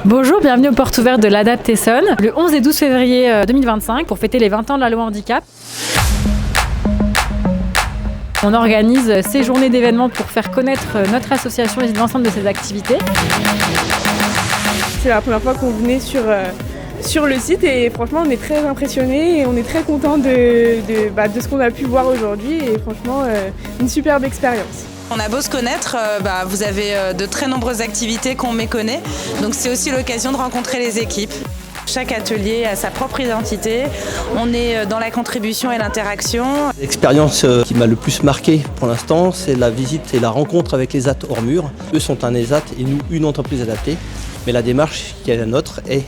Bonjour, bienvenue aux portes ouvertes de l'ADAPT Essonne, le 11 et 12 février 2025 pour fêter les 20 ans de la loi handicap. On organise ces journées d'événements pour faire connaître notre association et l'ensemble de ses activités. C'est la première fois qu'on venait sur le site et franchement on est très impressionnés et on est très contents de ce qu'on a pu voir aujourd'hui et franchement une superbe expérience. On a beau se connaître, vous avez de très nombreuses activités qu'on méconnaît, donc c'est aussi l'occasion de rencontrer les équipes. Chaque atelier a sa propre identité, on est dans la contribution et l'interaction. L'expérience qui m'a le plus marqué pour l'instant, c'est la visite et la rencontre avec les ESAT hors mur. Eux sont un ESAT et nous une entreprise adaptée, mais la démarche qui est la nôtre est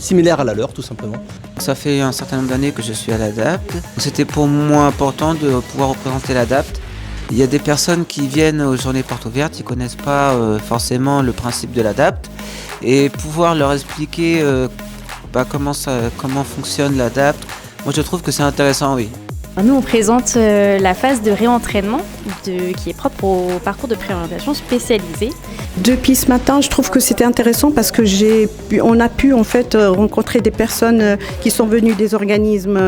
similaire à la leur tout simplement. Ça fait un certain nombre d'années que je suis à l'ADAPT. C'était pour moi important de pouvoir représenter l'ADAPT. Il y a des personnes qui viennent aux journées portes ouvertes, ils ne connaissent pas forcément le principe de l'ADAPT et pouvoir leur expliquer comment fonctionne l'ADAPT, moi je trouve que c'est intéressant, oui. Nous, on présente la phase de réentraînement qui est propre au parcours de préorientation spécialisé. Depuis ce matin, je trouve que c'était intéressant parce que on a pu en fait rencontrer des personnes qui sont venues des organismes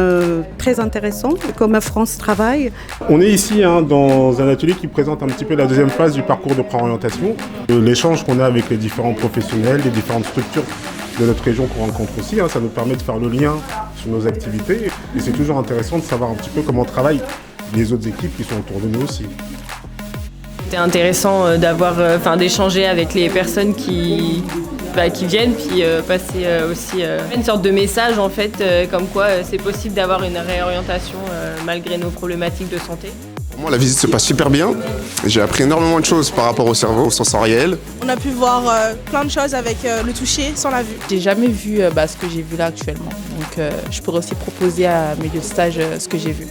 très intéressants, comme France Travail. On est ici dans un atelier qui présente un petit peu la deuxième phase du parcours de préorientation. L'échange qu'on a avec les différents professionnels, les différentes structures de notre région qu'on rencontre aussi, ça nous permet de faire le lien sur nos activités et c'est toujours intéressant de savoir un petit peu comment travaillent les autres équipes qui sont autour de nous aussi. C'était intéressant d'échanger avec les personnes qui viennent puis passer aussi une sorte de message en fait comme quoi c'est possible d'avoir une réorientation malgré nos problématiques de santé. Pour moi, la visite se passe super bien. J'ai appris énormément de choses par rapport au cerveau, au sensoriel. On a pu voir plein de choses avec le toucher sans la vue. J'ai jamais vu ce que j'ai vu là actuellement. Donc je pourrais aussi proposer à mes lieux de stage ce que j'ai vu.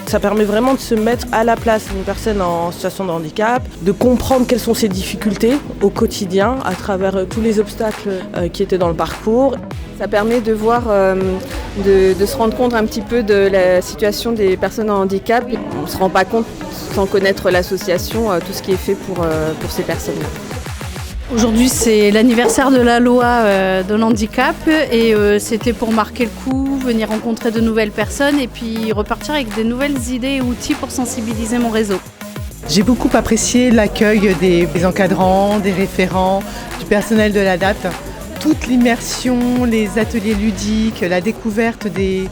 Ça permet vraiment de se mettre à la place d'une personne en situation de handicap, de comprendre quelles sont ses difficultés au quotidien à travers tous les obstacles qui étaient dans le parcours. Ça permet de voir, de se rendre compte un petit peu de la situation des personnes en handicap. On ne se rend pas compte, sans connaître l'association, tout ce qui est fait pour ces personnes-là. Aujourd'hui, c'est l'anniversaire de la loi de l'handicap et c'était pour marquer le coup, venir rencontrer de nouvelles personnes et puis repartir avec des nouvelles idées et outils pour sensibiliser mon réseau. J'ai beaucoup apprécié l'accueil des encadrants, des référents, du personnel de l'ADAPT. Toute l'immersion, les ateliers ludiques, la découverte des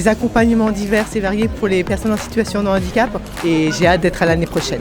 accompagnements divers et variés pour les personnes en situation de handicap et j'ai hâte d'être à l'année prochaine.